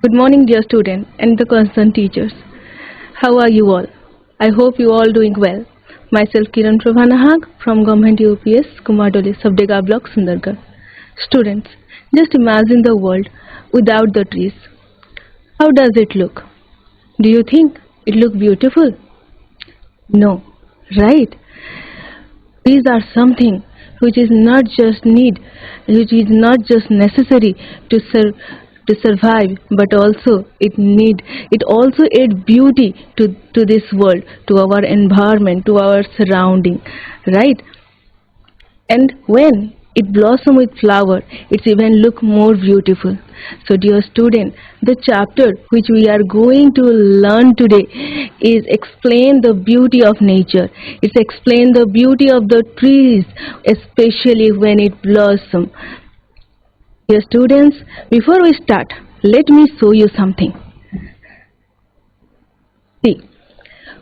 Good morning, dear student and the concerned teachers. How are you all? I hope you all doing well. Myself Kiran Prabha Nahak from Government UPS Kumardoli Sabdega Block Sundargarh. Students, just imagine the world without the trees. How does it look? Do you think it look beautiful? No, right? Trees are something which is not just which is not just necessary to survive, but also it also adds beauty to this world, to our environment, to our surrounding, right? And when it blossom with flower, it's even look more beautiful. So dear student, the chapter which we are going to learn today is explain the beauty of nature. It's explain the beauty of the trees, especially when it blossom. Dear students, before we start, let me show you something. See,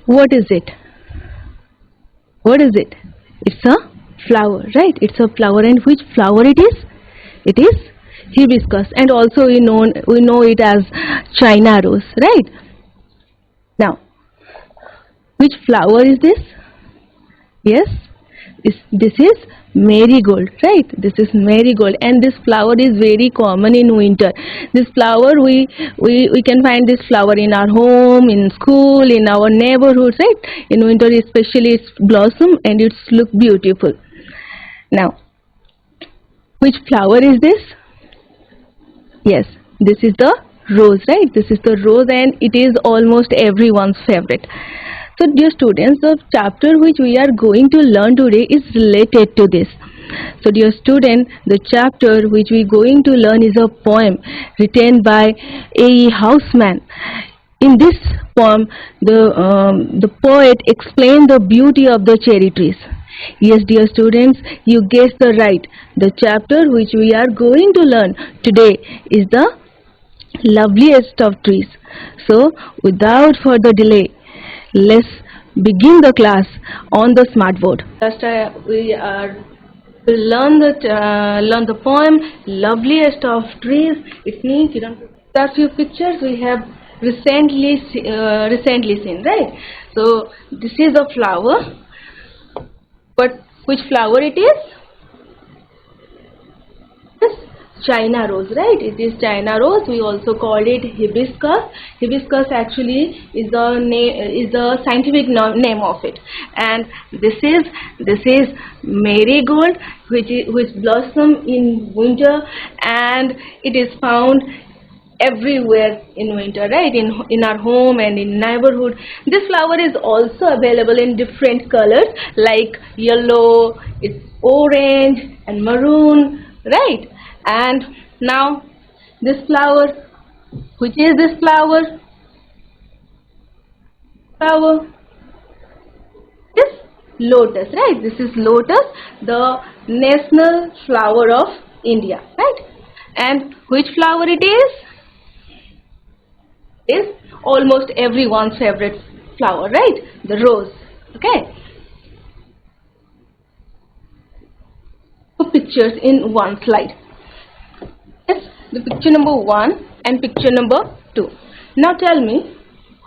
what is it? What is it? It's a flower, right? It's a flower, and which flower it is? It is hibiscus, and also we know it as China rose, right? Now, which flower is this? Yes, this is marigold, right? This is marigold, and this flower is very common in winter. This flower we can find this flower in our home, in school, in our neighborhoods, right? In winter especially it's blossom and it's look beautiful. Now, which flower is this? Yes, this is the rose, right? This is the rose, and it is almost everyone's favorite. So dear students, the chapter which we are going to learn today is related to this. So dear student, the chapter which we are going to learn is a poem written by A. Houseman. In this poem, the poet explained the beauty of the cherry trees. Yes, dear students, you guessed the right. The chapter which we are going to learn today is the loveliest of trees. So without further delay, let's begin the class on the smartboard. First, we learn the poem "Loveliest of Trees." It's me, Kiran. There are few pictures we have recently seen, right? So this is a flower, but which flower it is? Yes, China rose, right? It is China rose. We also call it hibiscus. Hibiscus actually is the scientific name of it. And this is marigold, which blossom in winter, and it is found everywhere in winter, right? In our home and in neighborhood. This flower is also available in different colors like yellow, it's orange and maroon, right? And now this flower, which is this flower? Flower is lotus, right? This is lotus, the national flower of India, right? And which flower it is? Is almost everyone's favorite flower, right? The rose. Okay. Two pictures in one slide. Yes, the picture number 1 and picture number 2. Now tell me,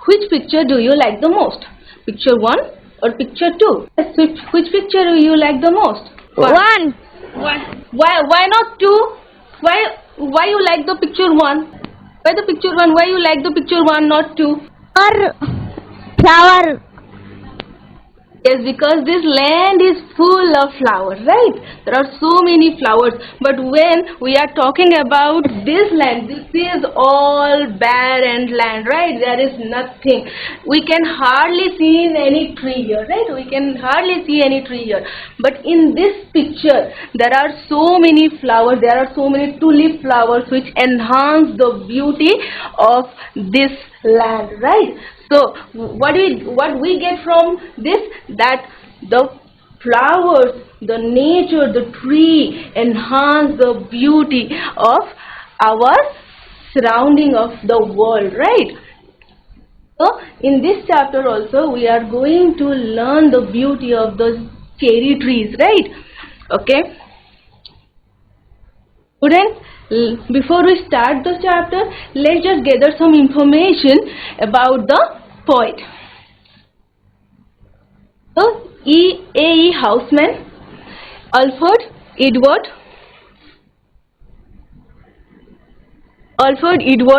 which picture do you like the most? Picture 1 or picture 2? Yes, which picture do you like the most? 1. Why not 2? Why you like the picture 1? Why the picture 1? Why you like the picture 1, not 2? Or flower. Yes, because this land is full of flowers, right? There are so many flowers. But when we are talking about this land, this is all barren land, right? There is nothing. We can hardly see any tree here, right? We can hardly see any tree here. But in this picture, there are so many flowers. There are so many tulip flowers which enhance the beauty of this land, right? So what we get from this, that the flowers, the nature, the tree enhance the beauty of our surrounding of the world, right? So in this chapter also we are going to learn the beauty of the cherry trees, right? Okay. Students, before we start the chapter, let's just gather some information about the poet. So, A.E. Housman, Alfred Edward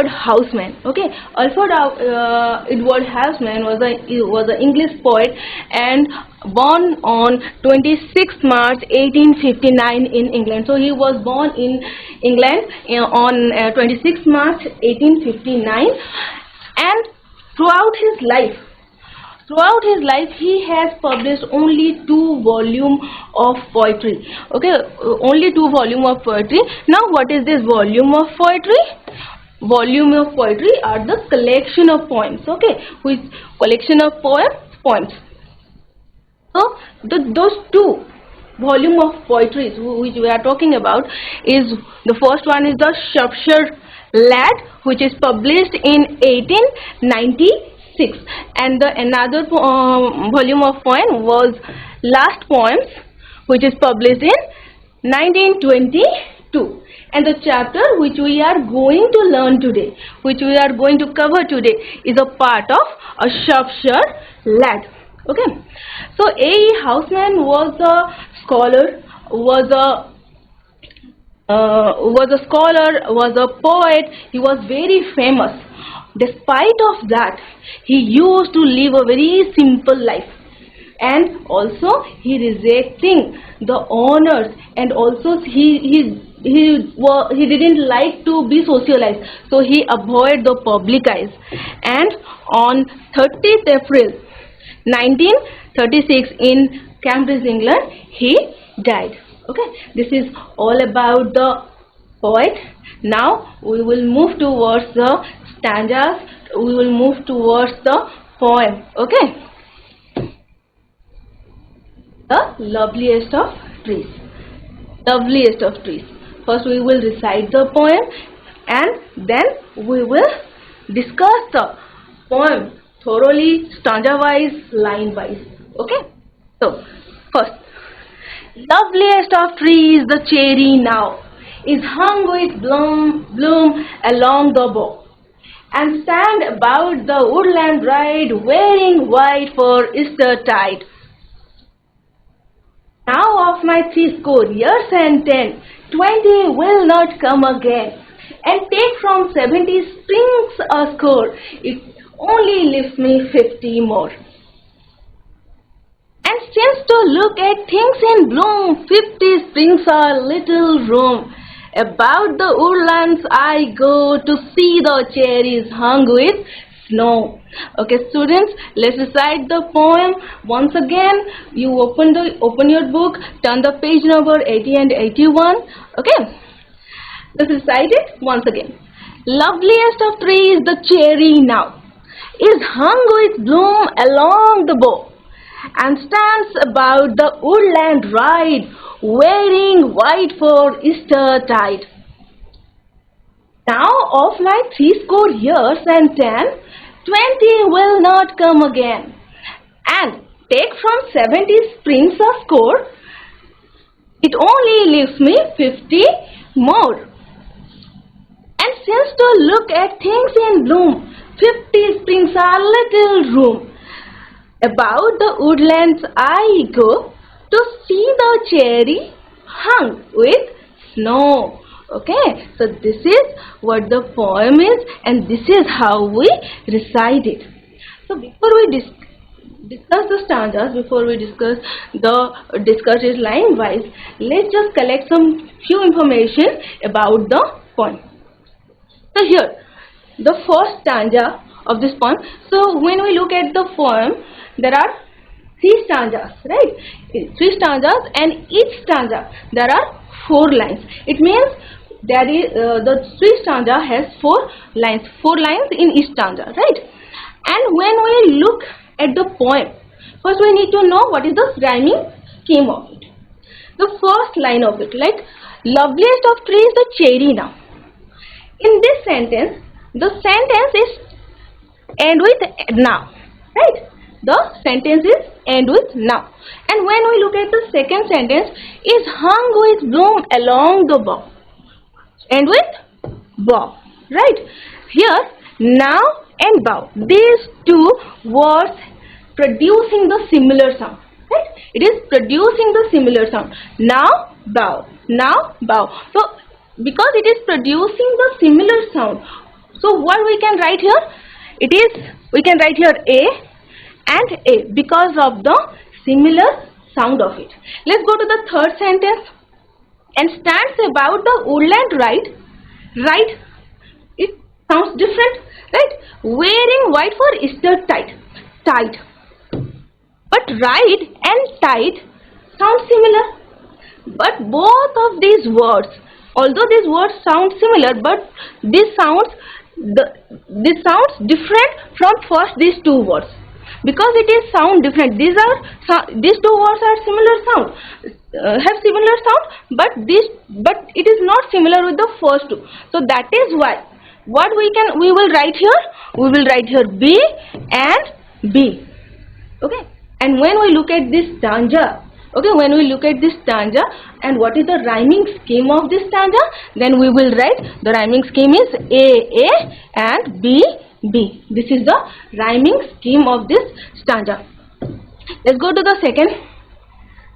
Housman. Okay, Alfred Edward Housman was an English poet and born on 26th March 1859 in England. So he was born in England on 26th March 1859, and throughout his life he has published only 2 volumes of poetry. Okay, only 2 volumes of poetry. Now what is this volume of poetry? Volume of poetry are the collection of poems. Okay, which collection of poems. So those 2 volume of poetry which we are talking about is, the first one is the Shropshire Lad, which is published in 1896, and the another volume of poem was Last Poems, which is published in 1922. And the chapter which we are going to learn today, which we are going to cover today, is a part of a Shropshire Lad. Okay, so A.E. Housman was a scholar, was a poet. He was very famous. Despite of that, he used to live a very simple life, and also he rejecting the honors, and also he didn't like to be socialized, so he avoided the public eyes. And on 30th April 1936 in Cambridge, England, he died. Okay, this is all about the poet. Now we will move towards the stanzas, we will move towards the poem. Okay, the loveliest of trees. Loveliest of trees. First we will recite the poem, and then we will discuss the poem thoroughly, stanza wise, line wise. Okay, so first, loveliest of trees, the cherry now is hung with bloom along the bough, and stand about the woodland bride, wearing white for Eastertide. Now of my 80 years and 10, 20 will not come again, and take from 70 springs a score, it only leaves me 50 more. And since to look at things in bloom, 50 springs are little room. About the woodlands I go to see the cherries hung with snow. Okay, students, let's recite the poem once again. You open your book, turn the page number 80 and 81. Okay, let's recite it once again. Loveliest of trees, the cherry now is hung with bloom along the bough, and stands about the woodland ride, wearing white for Eastertide. Now of my 80 years and 10, 20 will not come again, and take from 70 springs a score, it only leaves me 50 more. And since to look at things in bloom, 50 springs are little room. About the woodlands I go to see the cherry hung with snow. Okay, so this is what the poem is, and this is how we recite it. So before we discuss the stanzas, before we discuss it line wise, let's just collect some few information about the poem. So here, the first stanza of this poem. So when we look at the poem, there are 3 stanzas, right? 3 stanzas, and each stanza there are 4 lines. It means there is the 3 stanza has 4 lines in each stanza, right? And when we look at the poem, first we need to know what is the rhyming scheme of it. The first line of it, like loveliest of trees, the cherry now. In this sentence, the sentence is end with now, right? The sentence is end with now. And when we look at the second sentence, is hung with bloom along the bough. end with bow, right? Here now and bow, these two words producing the similar sound, right? It is producing the similar sound. Now bow, now bow. So because it is producing the similar sound, so what we can write here? It is, we can write here A and A because of the similar sound of it. Let's go to the third sentence. And stands about the woodland right, it sounds different, right? Wearing white for Easter tide. But ride and tide sound similar. But both of these words, although these words sound similar, but this sounds different from first these two words, because it is sound different. These two words are similar sound, have similar sound, but it is not similar with the first two. So that is why what we will write here B and B. Okay, and when we look at this stanza, and what is the rhyming scheme of this stanza, then we will write the rhyming scheme is A and B. This is the rhyming scheme of this stanza. Let's go to the second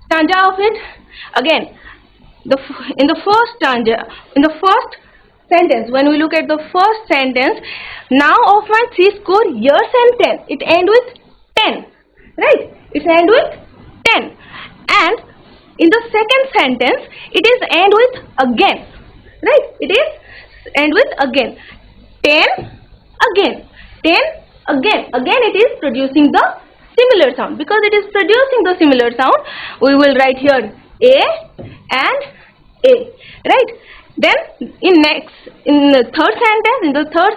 stanza of it. Again, in the first stanza, in the first sentence, when we look at the first sentence, now of my 60 years and 10, it ends with 10, right? It ends with 10. And in the second sentence, it is end with again, right? It is end with again. 10 again, 10 again. Again it is producing the similar sound. Because it is producing the similar sound, we will write here A and A, right? Then in the third sentence, the third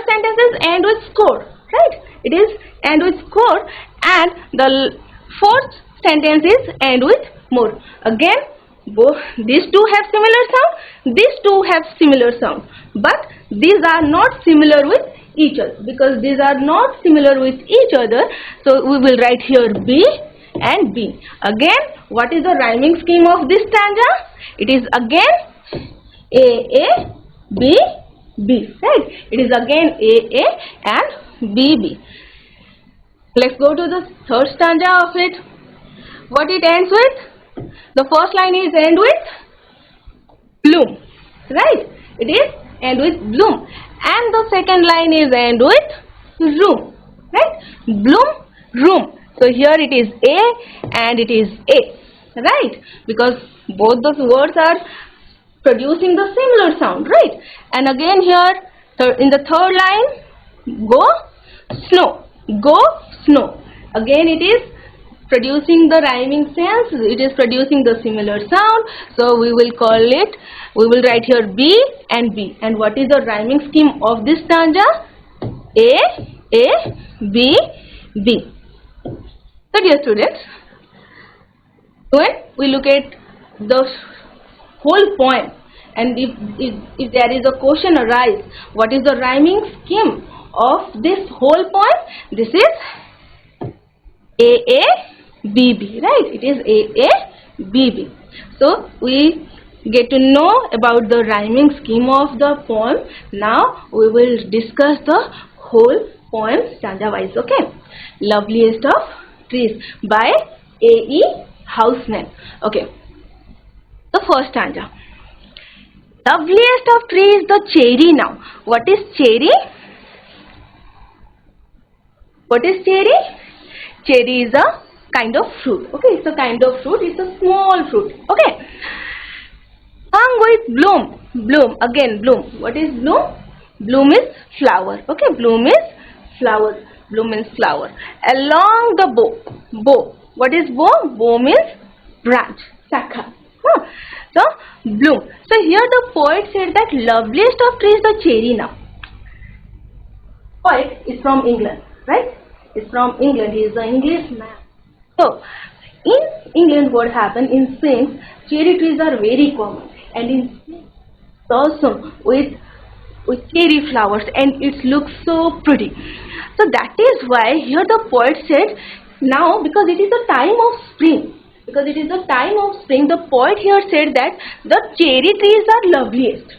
sentence is end with score, right? It is end with score, and the fourth sentence is end with more. Again, both these two have similar sound, these two have similar sound, but these are not similar with each other. Because these are not similar with each other, so we will write here B and B. Again, what is the rhyming scheme of this stanza? It is again A, B, B, right? It is again A and B. Let's go to the third stanza of it. What it ends with? The first line is end with bloom, right? It is end with bloom, and the second line is end with room, right? Bloom, room. So here it is A and it is A, right? Because both those words are producing the similar sound, right? And again here in the third line, go snow. Again it is producing the rhyming sense, it is producing the similar sound, so we will write here B and B. And what is the rhyming scheme of this stanza? A, B, B. So dear students, when we look at the whole poem, and if there is a question arise, what is the rhyming scheme of this whole poem? This is A, B, B, right? It is A, B, B. So we get to know about the rhyming scheme of the poem. Now we will discuss the whole poem stanza wise. Okay, Loveliest of Trees by A.E. Houseman. Okay, the first stanza. Loveliest of trees, the cherry now. What is cherry? What is cherry? Cherry is a kind of fruit. Okay, it's a kind of fruit. It's a small fruit. Okay. Hung with bloom. Again bloom. What is bloom? Bloom is flower. Okay, bloom is flower. Bloom means flower. Along the bow. What is bow? Bow means branch. Shakha. So bloom. So here the poet said that loveliest of trees, the cherry now. Poet is from England, right? Is from England. He is an Englishman. So in England, what happened in Spain, cherry trees are very common, and in Spain also with cherry flowers, and it looks so pretty. So that is why here the poet said now, because it is the time of spring, Because it is the time of spring. The poet here said that the cherry trees are loveliest.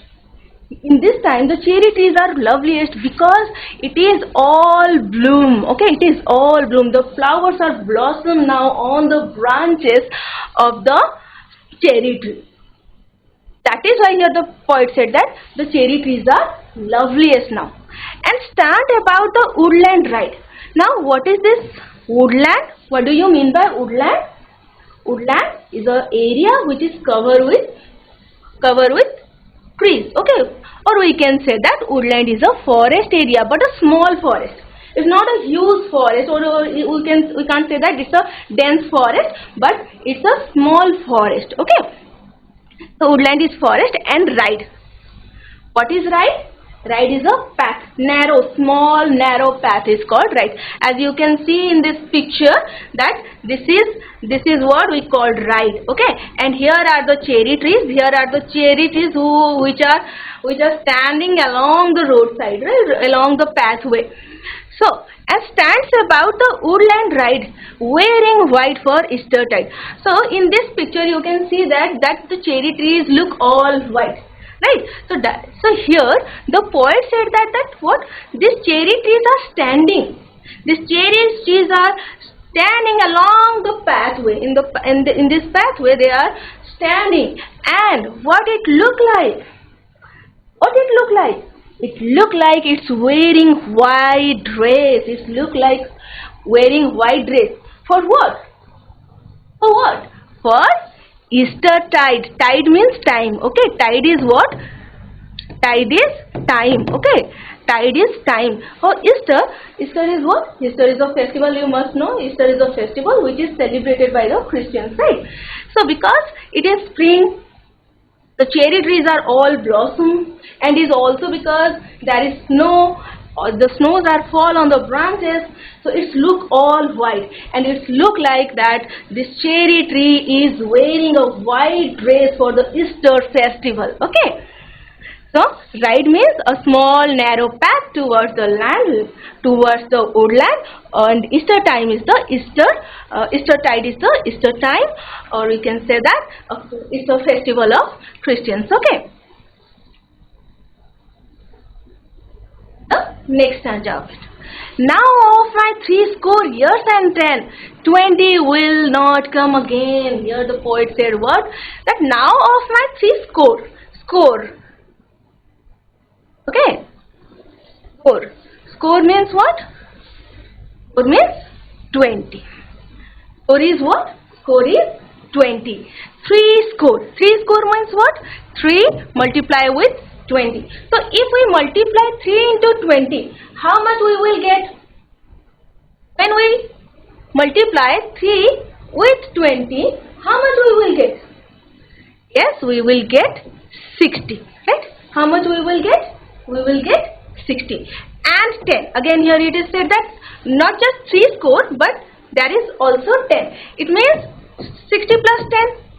In this time the cherry trees are loveliest because it is all bloom. Okay, it is all bloom. The flowers are blossom now on the branches of the cherry tree. That is why here the poet said that the cherry trees are loveliest now. And stand about the woodland ride. Now what is this woodland? What do you mean by woodland? Woodland is an area which is covered with trees. Okay, or we can say that woodland is a forest area, but a small forest. It's not a huge forest, or we can't say that it's a dense forest, but it's a small forest. Okay, so woodland is forest. And ride. What is ride? Ride is a path, small narrow path is called ride. As you can see in this picture that this is what we call ride. Okay, and here are the cherry trees. Here are the cherry trees which are standing along the roadside, right, along the pathway. So, and stands about the woodland ride, wearing white for Eastertide. So in this picture you can see that the cherry trees look all white. Right, so here the poet said that what these cherry trees are standing. These cherry trees are standing along the pathway. In this pathway they are standing. And what it look like? What it look like? It look like it's wearing white dress. It look like wearing white dress. For what? For what? For Eastertide. Tide means time. Okay, tide is what? Tide is time. Okay, tide is time. For Easter is what? Easter is a festival, you must know. Easter is a festival which is celebrated by the Christians, right? So because it is spring, the cherry trees are all blossom, and is also because there is snow, or the snows are fall on the branches, so it look all white, and it look like that this cherry tree is wearing a white dress for the Easter festival. Okay, so ride means a small narrow path towards the land, towards the woodland, and Easter time is the Eastertide is the Easter time, or we can say that it's a festival of Christians. Okay. The next stanza of it. Now of my 80 years and 10, 20 will not come again. Here the poet said what? That now of my 80 score. Okay. Score means what? Score means 20. Score is what? Score is 20. 3 score. 3 score means what? 3 multiply with 20. So if we multiply 3 into 20, how much we will get? When we multiply 3 with 20, how much we will get? Yes, we will get 60. Right? How much we will get? We will get 60. And 10. Again here it is said that not just 3 score, but there is also 10. It means 60 plus 10.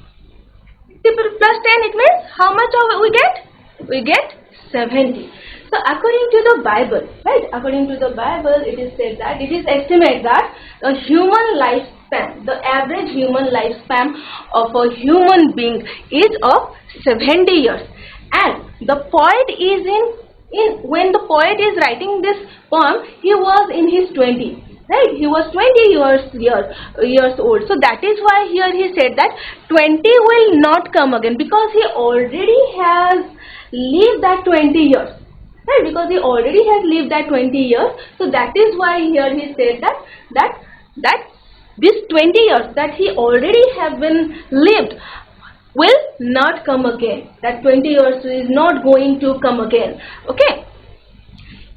60 plus 10, it means how much we get? We get 70. So according to the Bible, right? According to the Bible, it is said that it is estimated that the human lifespan, the average human lifespan of a human being is of 70 years. And the poet is when the poet is writing this poem, he was in his 20s. Right, he was 20 years old. So that is why here he said that 20 will not come again, because he already has lived that 20 years. Right, because he already has lived that 20 years. So that is why here he said that this 20 years that he already have been lived will not come again. That 20 years is not going to come again. Okay.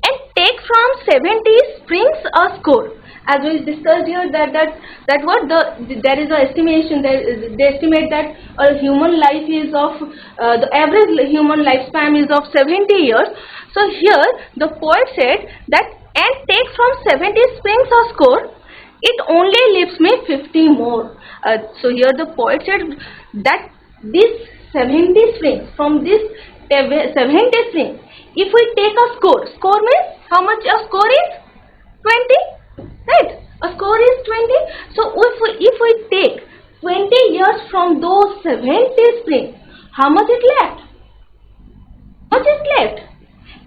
And take from 70 springs a score. As we discussed here there is an estimation, they estimate that a human life is of the average human lifespan is of 70 years. So here the poet said that and take from 70 springs a score, it only leaves me 50 more. So here the poet said that this 70 springs, from this 70 springs, if we take a score means how much a score is? 20. Right, a score is 20. So if we take 20 years from those 70 springs, how much it left? How much it left?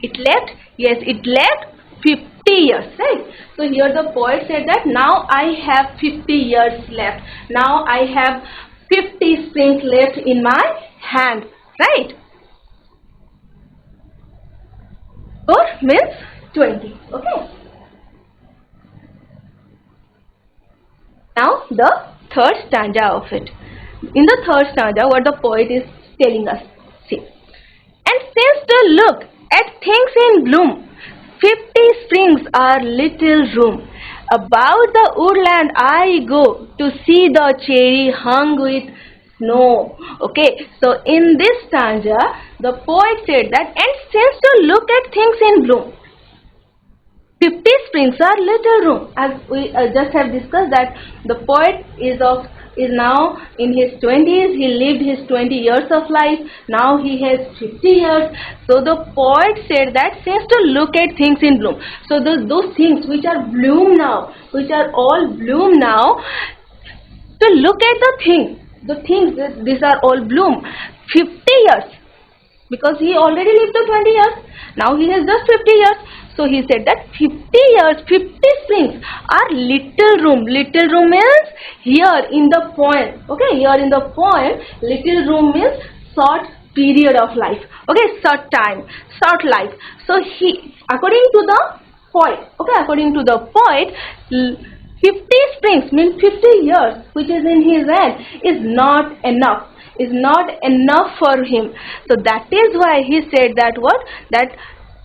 It left, yes, it left 50 years, right? So here the poet said that now I have 50 years left. Now I have 50 springs left in my hand, right? 4 means 20, okay? Now the third stanza of it. In the third stanza, what the poet is telling us, see. And since to look at things in bloom, 50 springs are little room. About the woodland I go to see the cherry hung with snow. Okay, so in this stanza, the poet said that, and since to look at things in bloom, 50 springs are little room. As we just have discussed that the poet is now in his 20s. He lived his 20 years of life. Now he has 50 years. So the poet said that since to look at things in bloom. So those things which are bloom now, which are all bloom now, to look at the things these are all bloom. 50 years. Because he already lived the 20 years. Now he has just 50 years. So he said that 50 years, 50 springs are little room. Little room means here in the poem. Okay, here in the poem, little room means short period of life. Okay, short time, short life. So he, according to the poet, okay, according to the poet, 50 springs means 50 years, which is in his hand, is not enough. Is not enough for him. So that is why he said that what? That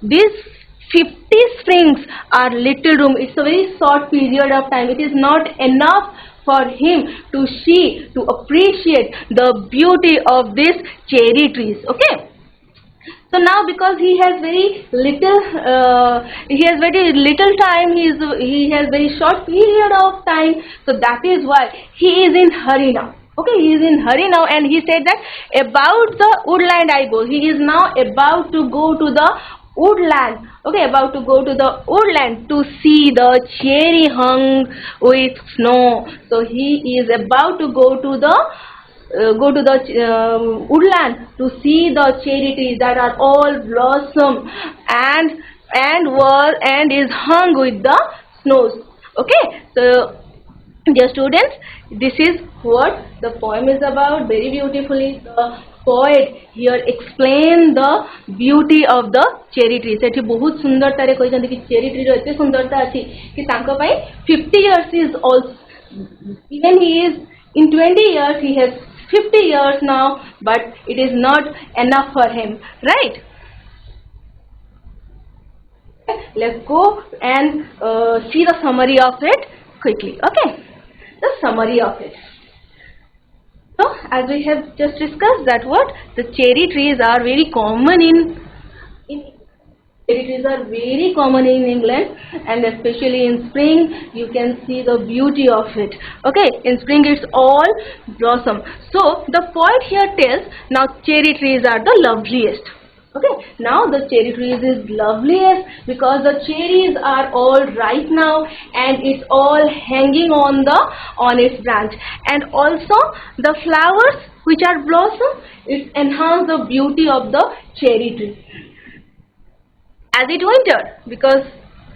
these 50 springs are little room. It's a very short period of time. It is not enough for him to see, to appreciate the beauty of these cherry trees. Okay. So now because he has very little time, he has very short period of time. So that is why he is in hurry now. Okay, he is in hurry now, and he said that about the woodland I go. He is now about to go to the woodland. Okay, about to go to the woodland to see the cherry hung with snow. So he is about to go to the woodland to see the cherry trees that are all blossom and is hung with the snows. Okay, so dear students, this is what the poem is about. Very beautifully the poet here explain the beauty of the cherry trees. सेठी बहुत सुंदरता रे कहते कि cherry tree रो एते सुंदरता अछि कि तांको पई 50 years is also, even he is in 20 years, he has 50 years now, but it is not enough for him, right? Let's go and see the summary of it quickly. Okay, the summary of it. So as we have just discussed that what the cherry trees are very common in cherry trees are very common in England, and especially in spring you can see the beauty of it. Okay, in spring it's all blossom. So the poet here tells now cherry trees are the loveliest. Okay, now the cherry trees is loveliest because the cherries are all ripe now and it's all hanging on its branch, and also the flowers which are blossom, it enhance the beauty of the cherry tree. As it winter, because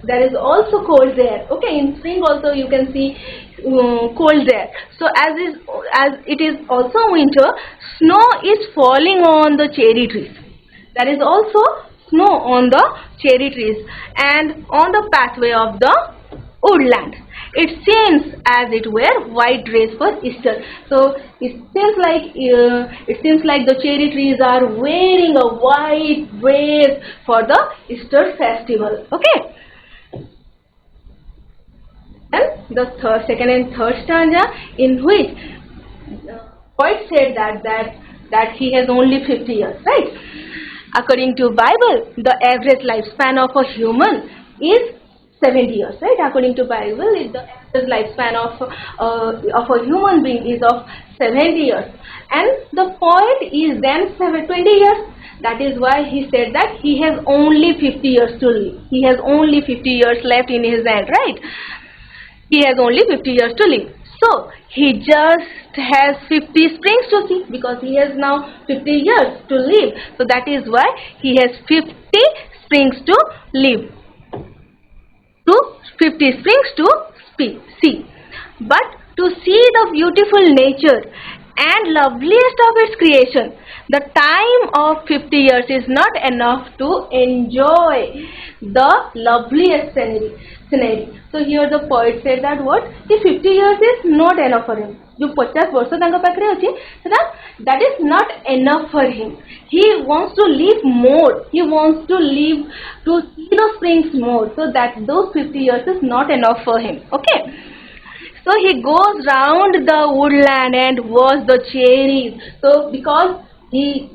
there is also cold there. Okay, in spring also you can see cold there. So as it is also winter, snow is falling on the cherry trees. There is also snow on the cherry trees and on the pathway of the woodland. It seems as it were white dress for Easter. So it seems like the cherry trees are wearing a white dress for the Easter festival. Okay. And the second and third stanza, in which the poet said that he has only 50 years, right? According to Bible, the average lifespan of a human is 70 years, right? According to Bible, the average lifespan of a human being is of 70 years, and the poet is then 20 years. That is why he said that he has only 50 years to live. He has only 50 years left in his hand, right? He has only 50 years to live. So he just has 50 springs to see, because he has now 50 years to live. So that is why he has 50 springs to live. To 50 springs to see. But to see the beautiful nature and loveliest of its creation, the time of 50 years is not enough to enjoy the loveliest scenery. So here the poet said that what? The 50 years is not enough for him. जो 50 वर्ष तांका पाखरे अछि that is not enough for him. He wants to live more. He wants to live to see the springs more. So that those 50 years is not enough for him. Okay. So he goes round the woodland and watches the cherries. So because he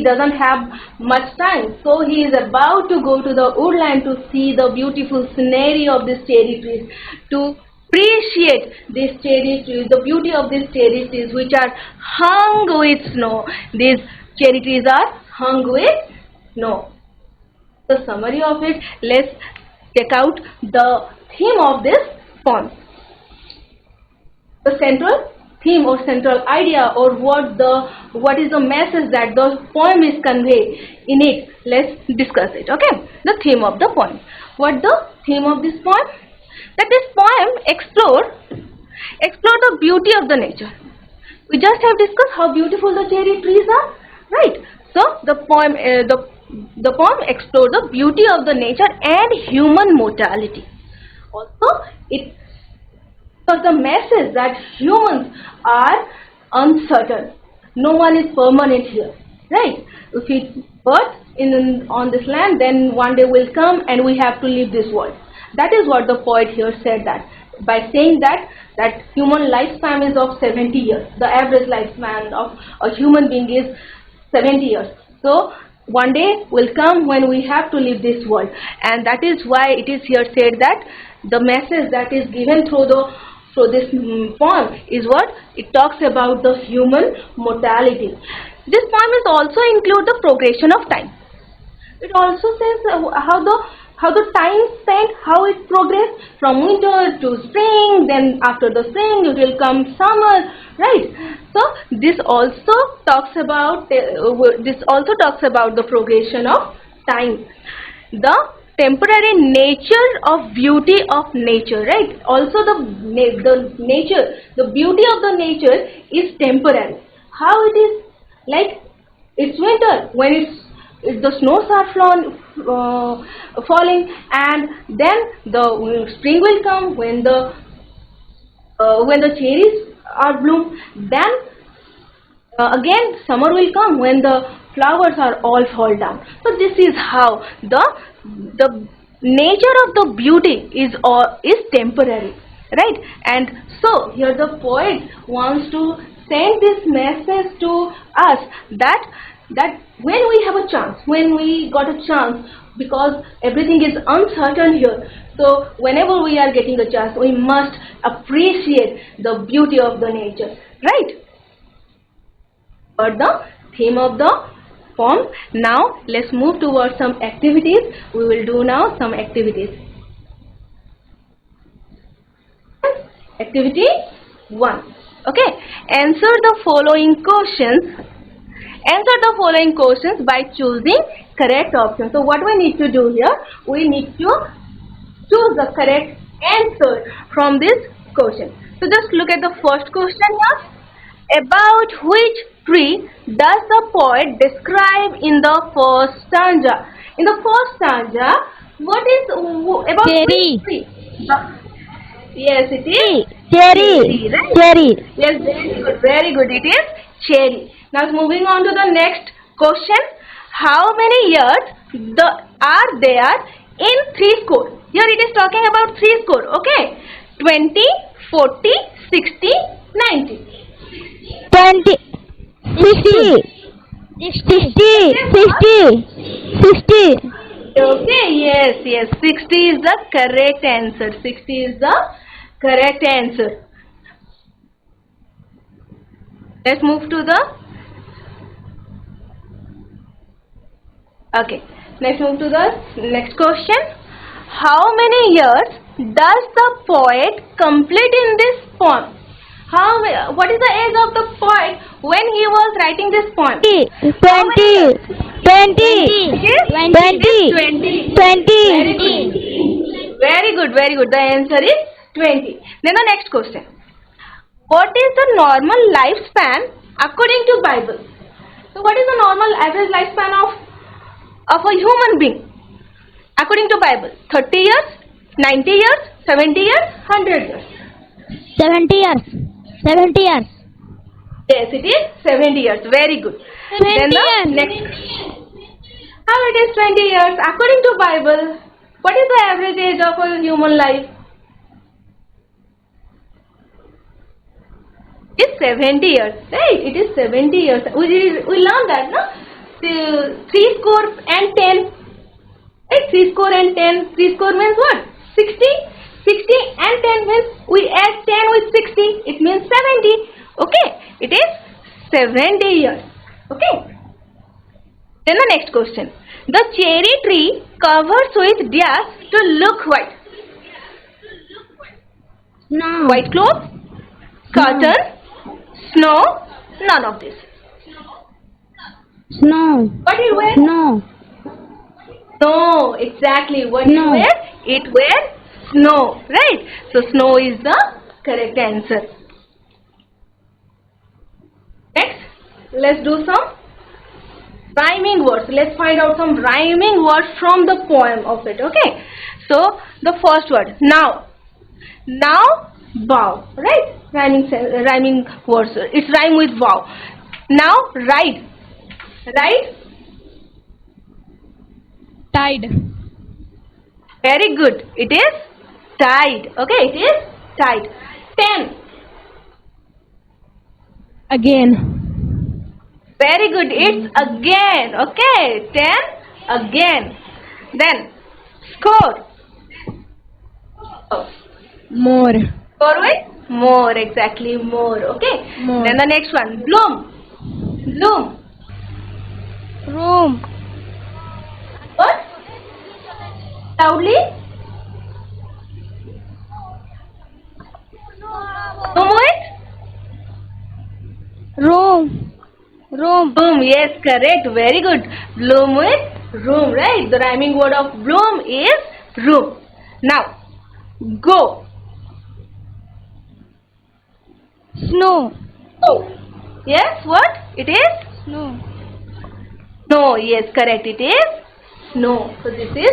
doesn't have much time, so he is about to go to the woodland to see the beautiful scenery of these cherry trees, to appreciate these cherry trees, the beauty of these cherry trees which are hung with snow. These cherry trees are hung with snow. The summary of it, let's check out the theme of this poem. The central theme or central idea, or what is the message that the poem is conveyed in it, let's discuss it. Okay, the theme of the poem. What the theme of this poem? That this poem explore the beauty of the nature. We just have discussed how beautiful the cherry trees are, right? So the poem explores the beauty of the nature and human mortality. Also, it was the message that humans are uncertain. No one is permanent here, right? If we birth on this land, then one day will come and we have to leave this world. That is what the poet here said, that by saying that human lifespan is of 70 years. The average lifespan of a human being is 70 years. So one day will come when we have to leave this world, and that is why it is here said that the message that is given through this poem is what? It talks about the human mortality. This poem is also include the progression of time. It also says how the time spent, how it progressed from winter to spring, then after the spring it will come summer, right? So this also talks about the progression of time, the temporary nature of beauty of nature, right? Also the nature, the beauty of the nature is temporary. How it is? Like it's winter when the snows are falling, and then the spring will come when the cherries are bloom. Then again summer will come when the flowers are all fall down. So this is how the nature of the beauty is temporary, right? And so here the poet wants to send this message to us that when we have a chance, when we got a chance, because everything is uncertain here, so whenever we are getting a chance, we must appreciate the beauty of the nature, right? But the theme of the poem. Now let's move towards some activities. We will do now some activities. Activity 1. Okay, answer the following questions. Answer the following questions by choosing correct option. So what we need to do here, we need to choose the correct answer from this question. So just look at the first question here. About which tree does the poet describe in the first stanza? In the first stanza, what is about Cherry. which tree? Yes, it is Cherry. right? Cherry. Yes, very good, very good. It is cherry. Now moving on to the next question. How many years are there in 3 score? Here it is talking about 3 score. Okay, 20, 40, 60, 90. 20. 60. 60. 60. Okay, yes, 60 is the correct answer. 60 is the correct answer. Let's move to the let's move to the next question. How many years does the poet complete in this poem? What is the age of the poet when he was writing this poem? 20. Very good, very good. The answer is 20. Then the next question. What is the normal lifespan according to Bible? So what is the normal average lifespan of a human being according to Bible? 30 years, 90 years, 70 years, 100 years. 70 years. 70 years. Yes, it is 70 years. Very good. 20 Then the years. next. How it is 20 years? According to Bible, what is the average age of a human life? It's 70 years. Right? It is 70 years. We learned that, no? 3 score and 10. Right? 3 score and 10. 3 score means what? 60. 60 and 10 means we add 10 with 60. It means 70. Okay? It is 70 years. Okay? Then the next question. The cherry tree covers with dash to look white. No. White cloth, curtain, snow, none of this. Snow. What it wear? No. No, exactly. What No. it wear? It wear snow, right? So snow is the correct answer. Next, let's do some rhyming words. Let's find out some rhyming words from the poem of it. Okay. So the first word, now. Now, bow. Right? Rhyming words. It's rhyme with bow. Now, ride. Ride. Tide. Very good. It is tide. Okay. It is tide. 10. Again. Very good. It's again. Okay. 10. Again. Then score. Oh. More. Score with more. Exactly. More. Okay. More. Then the next one. Bloom. Bloom. Room. What? Loudly. Bloom with Room. Room. room. Yes, correct. Very good. Bloom with room. Right. The rhyming word of bloom is room. Now, go. Snow. Oh. Yes. What? It is Snow. snow. Yes, correct. It is snow. So this is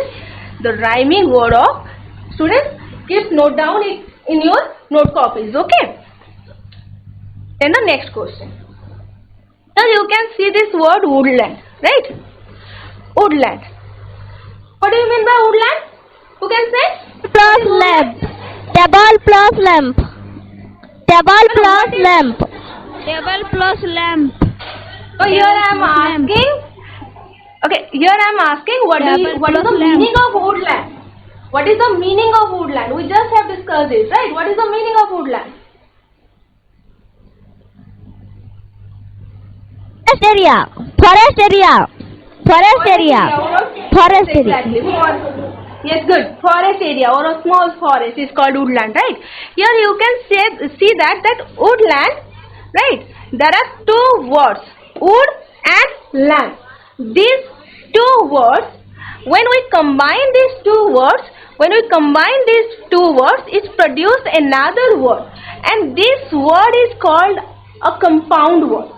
the rhyming word of students. Keep note down it in your note copies. Okay. Then the next question. Now you can see this word woodland, right? Woodland. What do you mean by woodland? Who can say? Plus lamp. Table plus lamp. Table plus lamp. Table plus lamp. So here I am asking. Okay, here I am asking what is the meaning of woodland? What is the meaning of woodland? We just have discussed it, right? What is the meaning of woodland? Forest area. Forest area. Forest area. Forest area. Exactly. Yes, good. Forest area or a small forest is called woodland, right? Here you can see that woodland, right? There are two words, wood and land. These two words, when we combine these two words, it produces another word, and this word is called a compound word.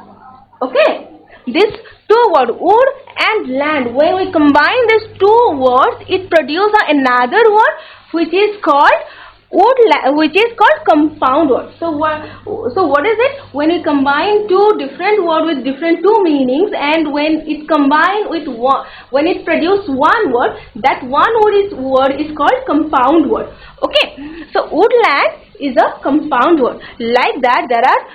Okay, this two words, wood and land, when we combine these two words, it produces another word which is called compound word. So what is it? When we combine two different words with different two meanings, and when it combine with one, when it produces one word, that one word is called compound word. Okay, so woodland is a compound word. Like that, there are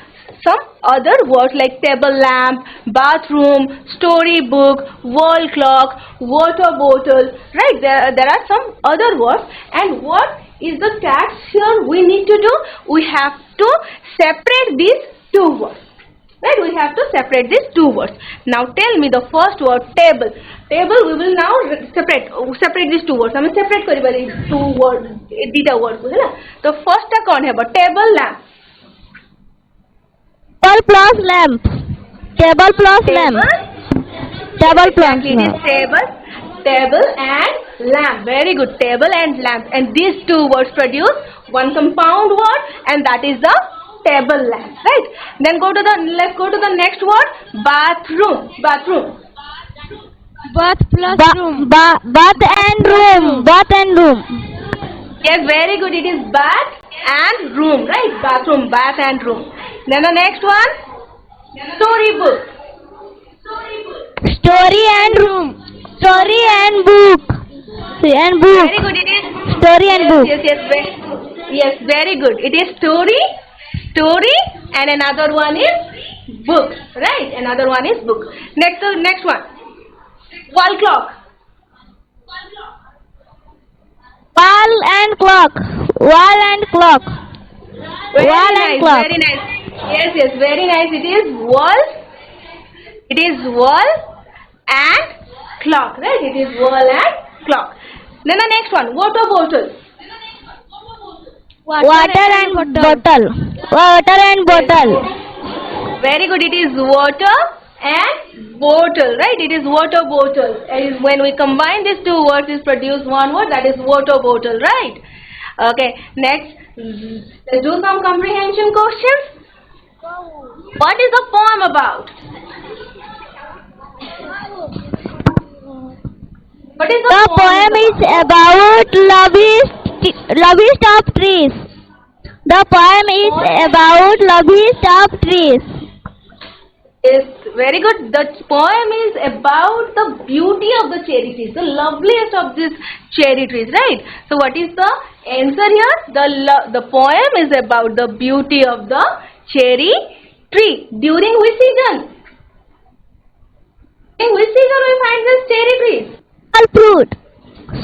some other words like table lamp, bathroom, storybook, wall clock, water bottle, right? There are some other words, and what is the task here we need to do? We have to separate these two words. Right? We have to separate these two words. Now tell me the first word, table. Table we will now separate these two words. I mean separate kariba these two words, dita words. So first ta kaun heba? Table, lamp. Table plus lamp. Table plus lamp. Table plus Exactly, it is table and lamp. Very good, table and lamp. And these two words produce one compound word, and that is the table lamp. Right? Then let's go to the next word, bathroom. Bathroom. bath plus room. Bath and room. Bath and room. Yes, very good. It is bath and room. Right? Bathroom, bath and room. Then the next one, storybook. Story and room. Story and book. And book. Very good. It is Story and book. Yes, very good. It is story, and another one is book. Right? Another one is book. Next one, wall clock. Wall and clock. Wall and clock. Wall and clock. Very nice. Yes, very nice. It is wall. It is wall and clock. Right? It is wall and clock. Then the next one, water bottle. Water and bottle. Water and bottle. Very good. It is water and bottle. Right? It is water bottle. And when we combine these two words, it produces one word, that is water bottle. Right? Okay. Next, let's do some comprehension questions. What is the poem about? What is The poem is about lovest of trees. The poem is about lovest of trees. Yes, very good. The poem is about the beauty of the cherry trees, the loveliest of these cherry trees, right? So what is the answer here? The poem is about the beauty of the cherry tree. During which season? In which season we find this cherry trees?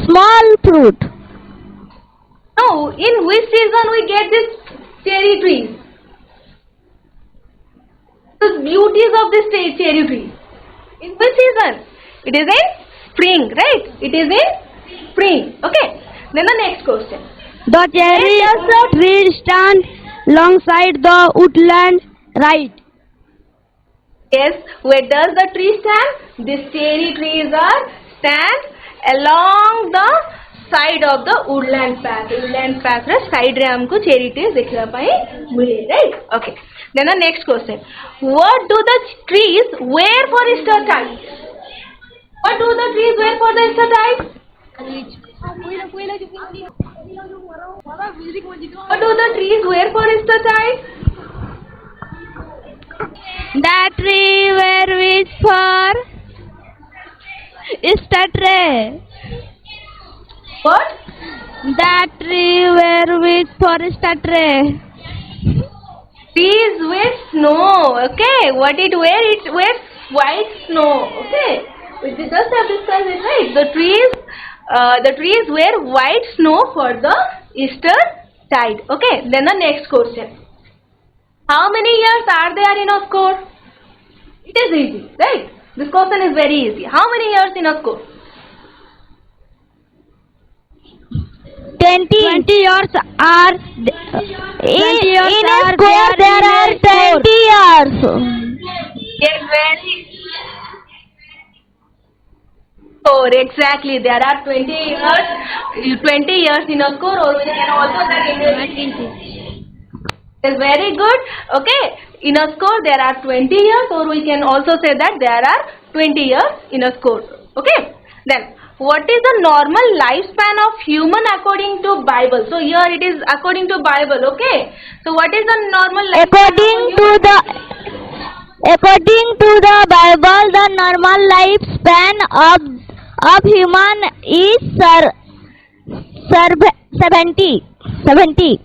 Small fruit. No, in which season we get this cherry trees? The beauties of this cherry tree. In which season? It is in spring, right? It is in spring. Okay. Then the next question. The cherry tree stand alongside the woodland, right? Yes. Where does the tree stand? These cherry trees stand along the side of the woodland path. Woodland path side re हमको cherry trees देखने पाए मिले, right? Okay. Then the next question. What do the trees wear for Easter time? What do the trees wear for the Easter time? What do the trees wear for Easter time? The tree were which for Easter tray. What? The tree were which for Easter tray. Trees wear snow. Okay. What it wear? It wears white snow. Okay. We just have discussed it, right? The trees wear white snow for the Easter tide. Okay. Then the next question. How many years are there in a score? It is easy, right? This question is very easy. How many years in a score? 20 years are in a score there are 20 years. Yes, very. Oh, exactly. There are 20 years in a score, or we can also say it's very good. Okay. In a score there are 20 years, or we can also say that there are 20 years in a score. Okay. Then what is the normal lifespan of human according to Bible? So here it is according to Bible. Okay. So what is the normal lifespan According to the Bible, the normal lifespan of human is 70. 70.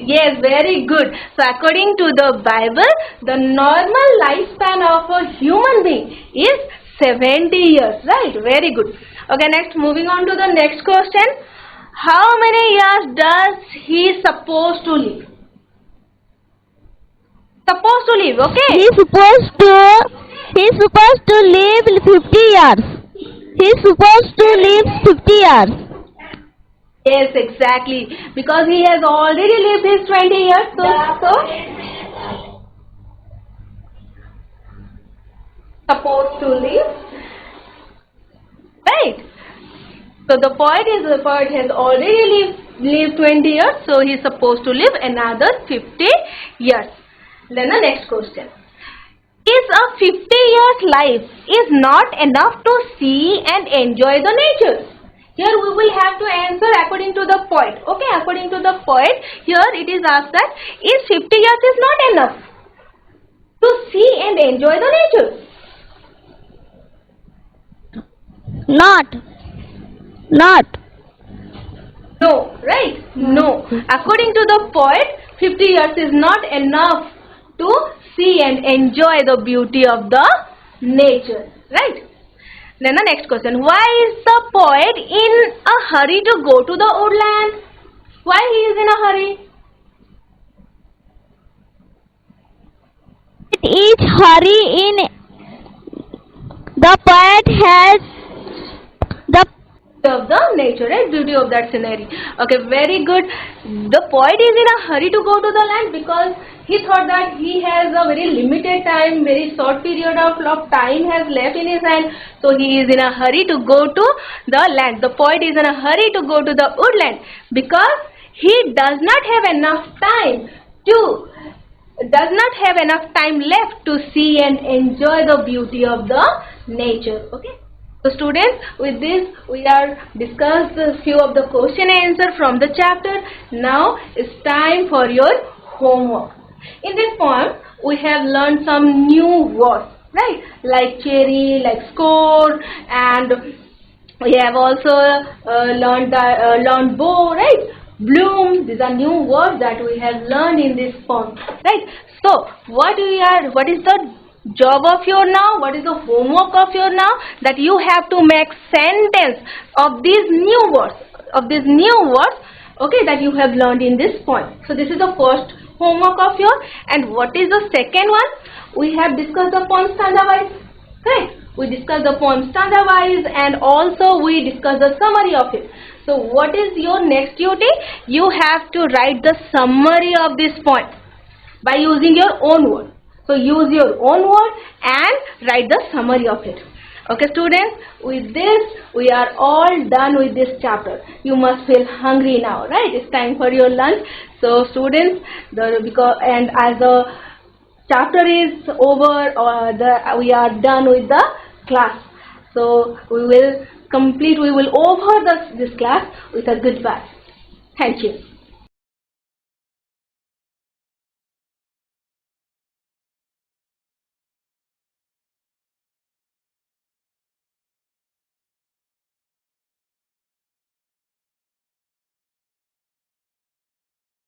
Yes, very good. So according to the Bible, the normal lifespan of a human being is 70 years. Right? Very good. Okay, next, moving on to the next question. How many years does he supposed to live? Supposed to live, okay? He's supposed to live 50 years. He's supposed to live 50 years. Yes, exactly. Because he has already lived his 20 years. So supposed to live. Right. So the poet has already lived 20 years. So he is supposed to live another 50 years. Then the next question. Is a 50 years life is not enough to see and enjoy the nature? Here we will have to answer according to the poet. Okay, according to the poet, here it is asked that is 50 years is not enough to see and enjoy the nature? Not. No, right? No. According to the poet, 50 years is not enough to see and enjoy the beauty of the nature. Right? Then the next question. Why is the poet in a hurry to go to the woodland? Why he is in a hurry? At each hurry in the poet has the Of the nature, right? Beauty of that scenery. Okay, very good. The poet is in a hurry to go to the land because he thought that he has a very limited time, very short period of time has left in his hand. So he is in a hurry to go to the land. The poet is in a hurry to go to the woodland because he does not have enough time left to see and enjoy the beauty of the nature. Okay. So students, with this we are discussed a few of the question and answer from the chapter. Now it's time for your homework. In this poem, we have learned some new words, right? Like cherry, like score, and we have also learned bow, right? Bloom. These are new words that we have learned in this poem, right? So what is the job of your now? What is the homework of your now? That you have to make sentence of these new words, okay, that you have learned in this poem. So this is the first homework of your. And what is the second one? We have discussed the poem stanza-wise. Correct? We discussed the poem stanza-wise and also we discussed the summary of it. So what is your next duty? You have to write the summary of this poem by using your own word. So use your own word and write the summary of it. Okay students, with this we are all done with this chapter. You must feel hungry now, right? It's time for your lunch. So students, and as the chapter is over, we are done with the class. So we will over this class with a goodbye. Thank you.